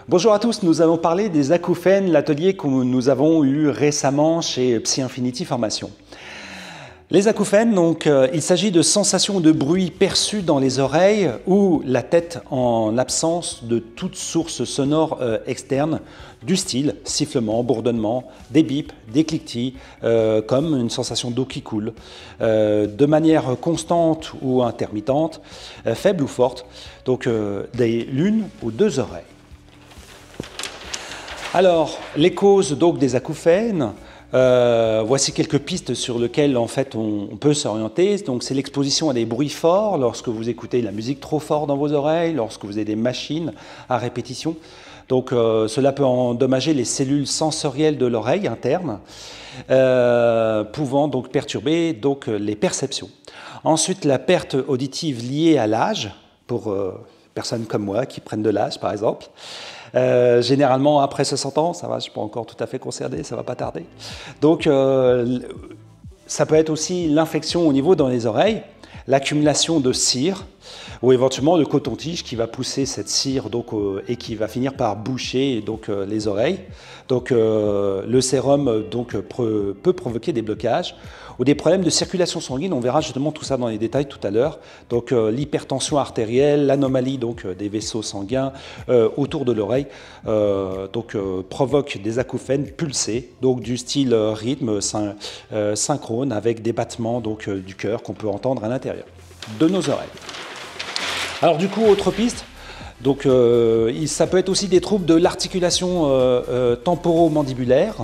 Bonjour à tous, nous allons parler des acouphènes, l'atelier que nous avons eu récemment chez Psy Infinity Formation. Les acouphènes, donc, il s'agit de sensations de bruit perçues dans les oreilles ou la tête en absence de toute source sonore externe, du style sifflement, bourdonnement, des bips, des cliquetis, comme une sensation d'eau qui coule, de manière constante ou intermittente, faible ou forte, donc l'une ou deux oreilles. Alors, les causes donc des acouphènes, voici quelques pistes sur lesquelles en fait on peut s'orienter. Donc, c'est l'exposition à des bruits forts, lorsque vous écoutez la musique trop fort dans vos oreilles, lorsque vous avez des machines à répétition. Donc, cela peut endommager les cellules sensorielles de l'oreille interne, pouvant donc perturber donc, les perceptions. Ensuite, la perte auditive liée à l'âge, pour personnes comme moi qui prennent de l'âge par exemple. Généralement après 60 ans, ça va, je ne suis pas encore tout à fait concerné, ça ne va pas tarder. Donc ça peut être aussi l'infection au niveau dans les oreilles, l'accumulation de cire, ou éventuellement le coton-tige qui va pousser cette cire donc, et qui va finir par boucher donc, les oreilles. Donc le sérum donc, peut provoquer des blocages ou des problèmes de circulation sanguine. On verra justement tout ça dans les détails tout à l'heure. Donc l'hypertension artérielle, l'anomalie donc des vaisseaux sanguins autour de l'oreille provoque des acouphènes pulsés, donc du style rythme synchrone avec des battements donc, du cœur qu'on peut entendre à l'intérieur de nos oreilles. Alors du coup, autre piste. Donc, ça peut être aussi des troubles de l'articulation temporomandibulaire,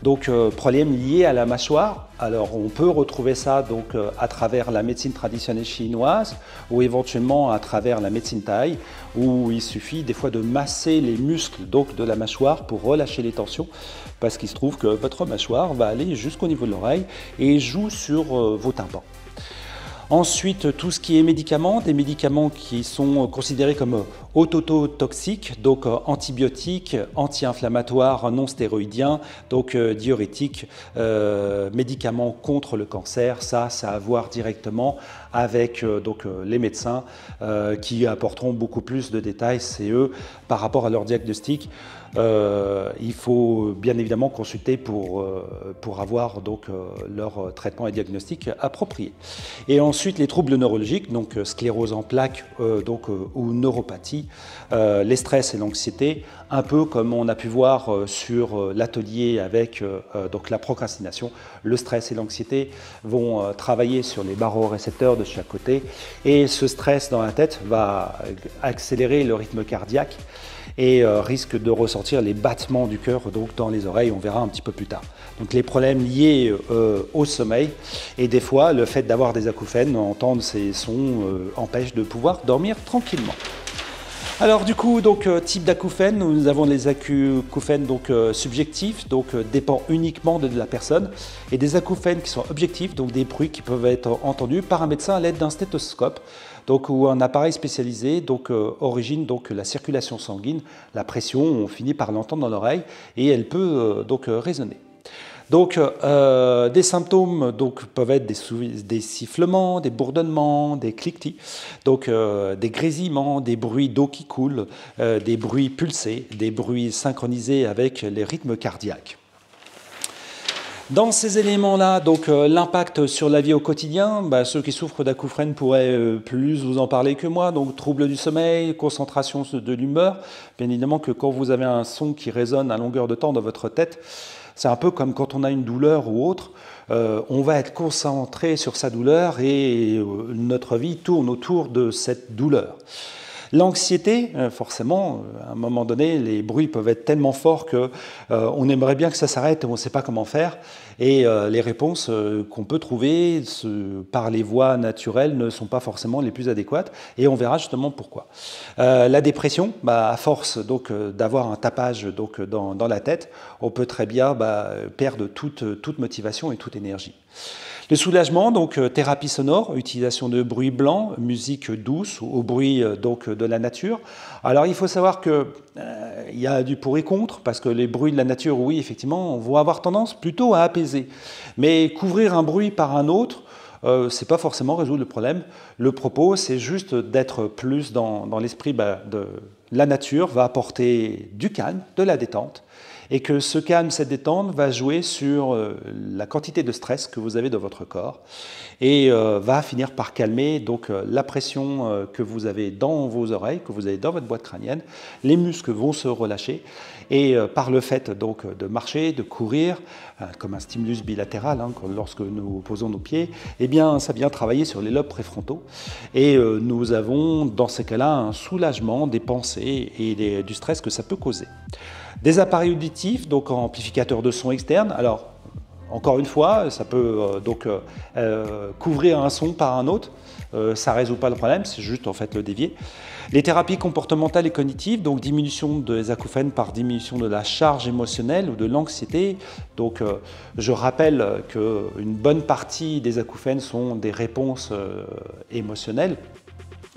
donc problèmes liés à la mâchoire. Alors, on peut retrouver ça donc, à travers la médecine traditionnelle chinoise ou éventuellement à travers la médecine thaï, où il suffit des fois de masser les muscles donc, de la mâchoire pour relâcher les tensions, parce qu'il se trouve que votre mâchoire va aller jusqu'au niveau de l'oreille et joue sur vos tympans. Ensuite, tout ce qui est médicaments, des médicaments qui sont considérés comme ototoxiques, donc antibiotiques, anti-inflammatoires, non stéroïdiens, donc diurétiques, médicaments contre le cancer, ça a à voir directement avec les médecins qui apporteront beaucoup plus de détails, c'est eux, par rapport à leur diagnostic. Il faut bien évidemment consulter pour avoir donc, leur traitement et diagnostic approprié. Et ensuite, les troubles neurologiques, donc sclérose en plaques ou neuropathie, les stress et l'anxiété, un peu comme on a pu voir sur l'atelier avec donc la procrastination. Le stress et l'anxiété vont travailler sur les barorécepteurs de chaque côté et ce stress dans la tête va accélérer le rythme cardiaque et risque de ressentir les battements du cœur donc dans les oreilles, on verra un petit peu plus tard. Donc les problèmes liés au sommeil et des fois le fait d'avoir des acouphènes, entendre ces sons empêche de pouvoir dormir tranquillement. Alors du coup, donc, type d'acouphènes, nous avons les acouphènes donc, subjectifs, donc dépend uniquement de la personne, et des acouphènes qui sont objectifs, donc des bruits qui peuvent être entendus par un médecin à l'aide d'un stéthoscope, donc, ou un appareil spécialisé, donc origine donc, la circulation sanguine, la pression, on finit par l'entendre dans l'oreille, et elle peut donc résonner. Donc, des symptômes donc, peuvent être des sifflements, des bourdonnements, des cliquetis, donc des grésillements, des bruits d'eau qui coule, des bruits pulsés, des bruits synchronisés avec les rythmes cardiaques. Dans ces éléments-là, donc l'impact sur la vie au quotidien, ceux qui souffrent d'acouphènes pourraient plus vous en parler que moi. Donc troubles du sommeil, concentration de l'humeur. Bien évidemment que quand vous avez un son qui résonne à longueur de temps dans votre tête, c'est un peu comme quand on a une douleur ou autre, on va être concentré sur sa douleur et notre vie tourne autour de cette douleur. L'anxiété, forcément, à un moment donné, les bruits peuvent être tellement forts qu'on aimerait bien que ça s'arrête et on ne sait pas comment faire. Et les réponses qu'on peut trouver par les voies naturelles ne sont pas forcément les plus adéquates. Et on verra justement pourquoi. La dépression, à force d'avoir un tapage dans la tête, on peut très bien perdre toute motivation et toute énergie. Le soulagement, donc thérapie sonore, utilisation de bruits blancs, musique douce au bruit donc, de la nature. Alors il faut savoir qu'il y a du pour et contre, parce que les bruits de la nature, oui, effectivement, vont avoir tendance plutôt à apaiser. Mais couvrir un bruit par un autre, c'est pas forcément résoudre le problème. Le propos, c'est juste d'être plus dans l'esprit de la nature, va apporter du calme, de la détente, et que ce calme, cette détente va jouer sur la quantité de stress que vous avez dans votre corps et va finir par calmer donc la pression que vous avez dans vos oreilles, que vous avez dans votre boîte crânienne. Les muscles vont se relâcher et par le fait donc de marcher, de courir, comme un stimulus bilatéral, lorsque nous posons nos pieds, eh bien ça vient travailler sur les lobes préfrontaux et nous avons dans ces cas-là un soulagement des pensées et du stress que ça peut causer. Des appareils auditifs, donc amplificateurs de son externe. Alors, encore une fois, ça peut couvrir un son par un autre. Ça ne résout pas le problème, c'est juste en fait le dévier. Les thérapies comportementales et cognitives, donc diminution des acouphènes par diminution de la charge émotionnelle ou de l'anxiété. Donc, je rappelle qu'une bonne partie des acouphènes sont des réponses émotionnelles.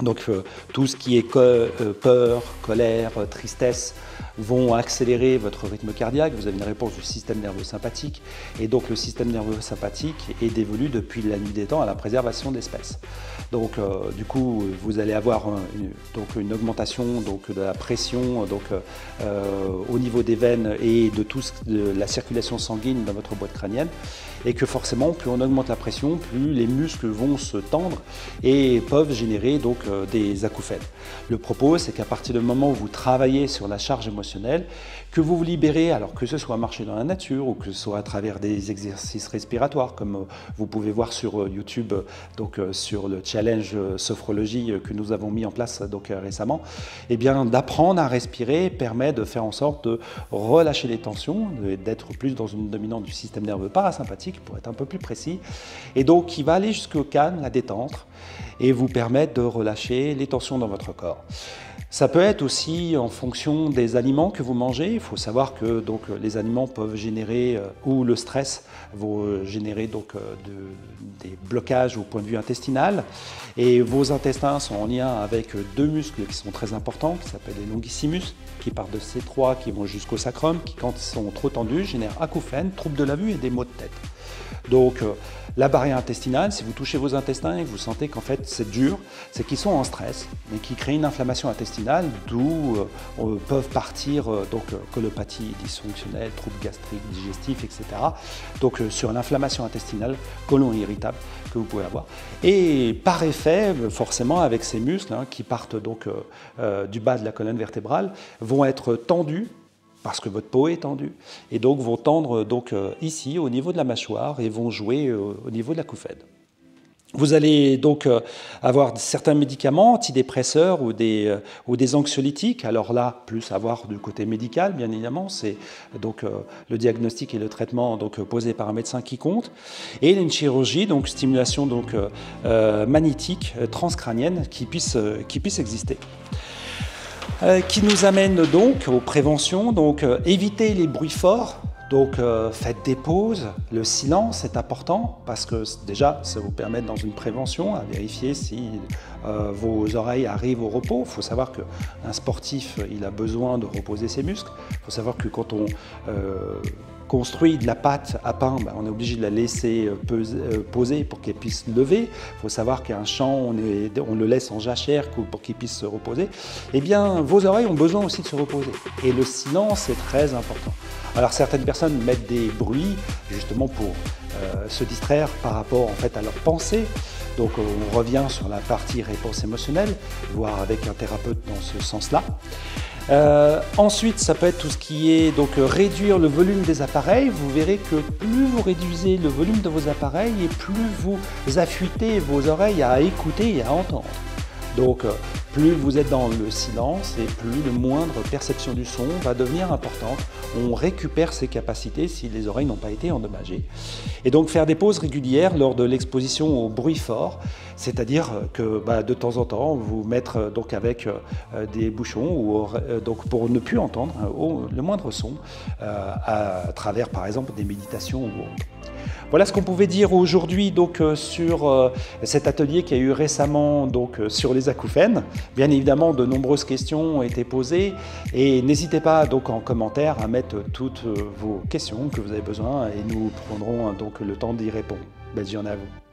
Donc tout ce qui est peur, colère, tristesse vont accélérer votre rythme cardiaque. Vous avez une réponse du système nerveux sympathique et donc le système nerveux sympathique est dévolu depuis la nuit des temps à la préservation d'espèces. Donc du coup vous allez avoir une augmentation de la pression au niveau des veines et de la circulation sanguine dans votre boîte crânienne et que forcément plus on augmente la pression, plus les muscles vont se tendre et peuvent générer donc des acouphènes. Le propos, c'est qu'à partir du moment où vous travaillez sur la charge émotionnelle, que vous vous libérez, alors que ce soit marcher dans la nature ou que ce soit à travers des exercices respiratoires, comme vous pouvez voir sur YouTube, donc sur le challenge sophrologie que nous avons mis en place donc récemment, et bien d'apprendre à respirer permet de faire en sorte de relâcher les tensions, d'être plus dans une dominante du système nerveux parasympathique pour être un peu plus précis, et donc qui va aller jusqu'au calme, la détente, et vous permettre de relâcher les tensions dans votre corps. Ça peut être aussi en fonction des aliments que vous mangez. Il faut savoir que donc, les aliments peuvent générer, ou le stress va générer donc, des blocages au point de vue intestinal. Et vos intestins sont en lien avec deux muscles qui sont très importants, qui s'appellent les longissimus, qui partent de C3, qui vont jusqu'au sacrum, qui quand ils sont trop tendus génèrent acouphènes, troubles de la vue et des maux de tête. Donc la barrière intestinale, si vous touchez vos intestins et que vous sentez qu'en fait c'est dur, c'est qu'ils sont en stress, mais qui créent une inflammation intestinale, d'où peuvent partir colopathie dysfonctionnelle, troubles gastriques, digestifs, etc. Donc sur l'inflammation intestinale, côlon irritable que vous pouvez avoir. Et par effet, forcément avec ces muscles qui partent donc du bas de la colonne vertébrale, vont être tendus, parce que votre peau est tendue, et donc vont tendre ici au niveau de la mâchoire et vont jouer au niveau de l'acouphène. Vous allez donc avoir certains médicaments antidépresseurs ou des anxiolytiques. Alors là, plus à voir du côté médical, bien évidemment, c'est donc le diagnostic et le traitement donc posé par un médecin qui compte. Et une chirurgie, donc stimulation donc magnétique transcrânienne qui puisse exister. Qui nous amène donc aux préventions, donc éviter les bruits forts, donc faites des pauses, le silence est important parce que déjà ça vous permet dans une prévention à vérifier si vos oreilles arrivent au repos. Il faut savoir qu'un sportif il a besoin de reposer ses muscles, il faut savoir que quand on construit de la pâte à pain, on est obligé de la laisser poser pour qu'elle puisse lever. Il faut savoir qu'un champ, on le laisse en jachère pour qu'il puisse se reposer. Eh bien, vos oreilles ont besoin aussi de se reposer. Et le silence est très important. Alors, certaines personnes mettent des bruits justement pour se distraire par rapport en fait, à leurs pensées. Donc, on revient sur la partie réponse émotionnelle, voire avec un thérapeute dans ce sens-là. Ensuite, ça peut être tout ce qui est donc réduire le volume des appareils. Vous verrez que plus vous réduisez le volume de vos appareils et plus vous affûtez vos oreilles à écouter et à entendre. Donc, plus vous êtes dans le silence et plus le moindre perception du son va devenir importante. On récupère ses capacités si les oreilles n'ont pas été endommagées. Et donc faire des pauses régulières lors de l'exposition au bruit fort, c'est-à-dire que de temps en temps vous mettre donc avec des bouchons ou donc pour ne plus entendre le moindre son à travers par exemple des méditations ou autres. Voilà ce qu'on pouvait dire aujourd'hui donc sur cet atelier qui a eu récemment donc sur les acouphènes. Bien évidemment, de nombreuses questions ont été posées et n'hésitez pas donc en commentaire à mettre toutes vos questions que vous avez besoin et nous prendrons donc le temps d'y répondre. Belle journée à vous.